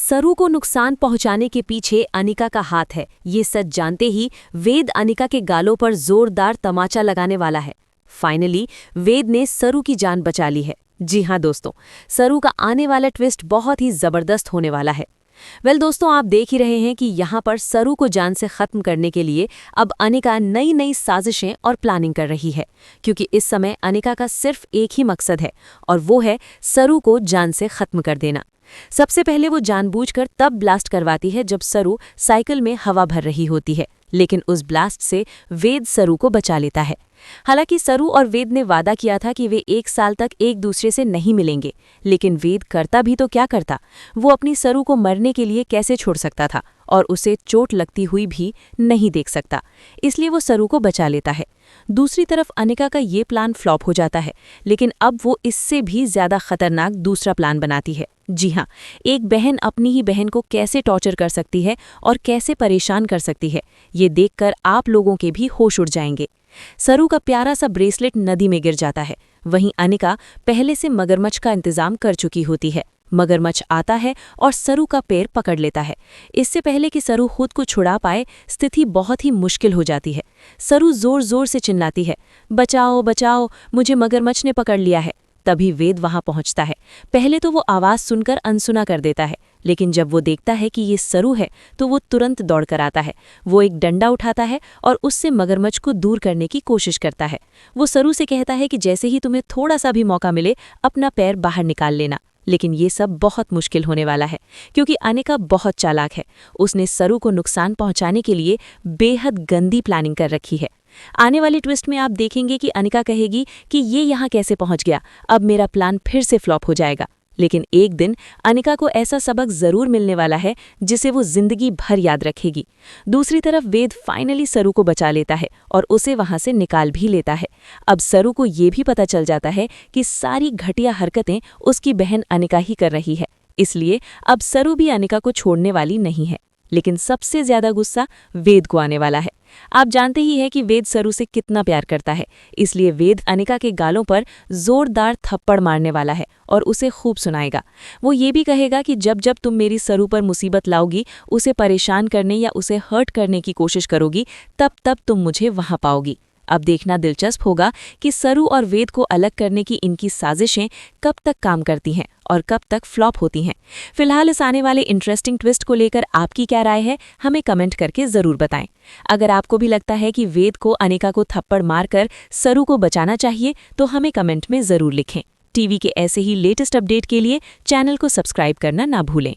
सरू को नुकसान पहुंचाने के पीछे अनिका का हाथ है, ये सच जानते ही वेद अनिका के गालों पर जोरदार तमाचा लगाने वाला है। फाइनली वेद ने सरू की जान बचा ली है। जी हाँ दोस्तों, सरू का आने वाला ट्विस्ट बहुत ही जबरदस्त होने वाला है। दोस्तों, आप देख ही रहे हैं कि यहाँ पर सरू को जान से खत्म करने के लिए अब अनिका नई नई साजिशें और प्लानिंग कर रही है, क्योंकि इस समय अनिका का सिर्फ एक ही मकसद है और वो है सरू को जान से खत्म कर देना। सबसे पहले वो जानबूझकर तब ब्लास्ट करवाती है जब सरू साइकिल में हवा भर रही होती है, लेकिन उस ब्लास्ट से वेद सरू को बचा लेता है। हालांकि सरू और वेद ने वादा किया था कि वे 1 साल तक एक दूसरे से नहीं मिलेंगे, लेकिन वेद करता भी तो क्या करता, वो अपनी सरू को मरने के लिए कैसे छोड़ सकता था और उसे चोट लगती हुई भी नहीं देख सकता, इसलिए वो सरू को बचा लेता है। दूसरी तरफ अनिका का ये प्लान फ्लॉप हो जाता है, लेकिन अब वो इससे भी ज्यादा खतरनाक दूसरा प्लान बनाती है। जी हाँ, एक बहन अपनी ही बहन को कैसे टॉर्चर कर सकती है और कैसे परेशान कर सकती है, ये देखकर आप लोगों के भी होश उड़ जाएंगे। सरू का प्यारा सा ब्रेसलेट नदी में गिर जाता है। वहीं अनिका पहले से मगरमच्छ का इंतजाम कर चुकी होती है। मगरमच्छ आता है और सरू का पैर पकड़ लेता है। इससे पहले कि सरू खुद को छुड़ा पाए, स्थिति बहुत ही मुश्किल हो जाती है। सरू जोर जोर से चिल्लाती है, बचाओ बचाओ, मुझे मगरमच्छ ने पकड़ लिया है। तभी वेद वहां पहुंचता है। पहले तो वो आवाज सुनकर अनसुना कर देता है, लेकिन जब वो देखता है कि ये सरू है तो वो तुरंत दौड़कर आता है। वो एक डंडा उठाता है और उससे मगरमच्छ को दूर करने की कोशिश करता है। वो सरू से कहता है कि जैसे ही तुम्हें थोड़ा सा भी मौका मिले, अपना पैर बाहर निकाल लेना। लेकिन ये सब बहुत मुश्किल होने वाला है, क्योंकि अनिका बहुत चालाक है। उसने सरू को नुकसान पहुंचाने के लिए बेहद गंदी प्लानिंग कर रखी है। आने वाली ट्विस्ट में आप देखेंगे कि अनिका कहेगी कि ये यहाँ कैसे पहुंच गया, अब मेरा प्लान फिर से फ्लॉप हो जाएगा। लेकिन एक दिन अनिका को ऐसा सबक जरूर मिलने वाला है जिसे वो जिंदगी भर याद रखेगी। दूसरी तरफ वेद फाइनली सरू को बचा लेता है और उसे वहां से निकाल भी लेता है। अब सरू को ये भी पता चल जाता है कि सारी घटिया हरकतें उसकी बहन अनिका ही कर रही है, इसलिए अब सरू भी अनिका को छोड़ने वाली नहीं है। लेकिन सबसे ज्यादा गुस्सा वेद को आने वाला है। आप जानते ही हैं कि वेद सरू से कितना प्यार करता है, इसलिए वेद अनिका के गालों पर जोरदार थप्पड़ मारने वाला है और उसे खूब सुनाएगा। वो ये भी कहेगा कि जब जब तुम मेरी सरू पर मुसीबत लाओगी, उसे परेशान करने या उसे हर्ट करने की कोशिश करोगी, तब तब तुम मुझे वहां पाओगी। अब देखना दिलचस्प होगा कि सरू और वेद को अलग करने की इनकी साजिशें कब तक काम करती हैं और कब तक फ्लॉप होती हैं। फिलहाल इस आने वाले इंटरेस्टिंग ट्विस्ट को लेकर आपकी क्या राय है, हमें कमेंट करके जरूर बताएं। अगर आपको भी लगता है कि वेद को अनिका को थप्पड़ मारकर सरू को बचाना चाहिए, तो हमें कमेंट में जरूर लिखें। टीवी के ऐसे ही लेटेस्ट अपडेट के लिए चैनल को सब्सक्राइब करना ना भूलें।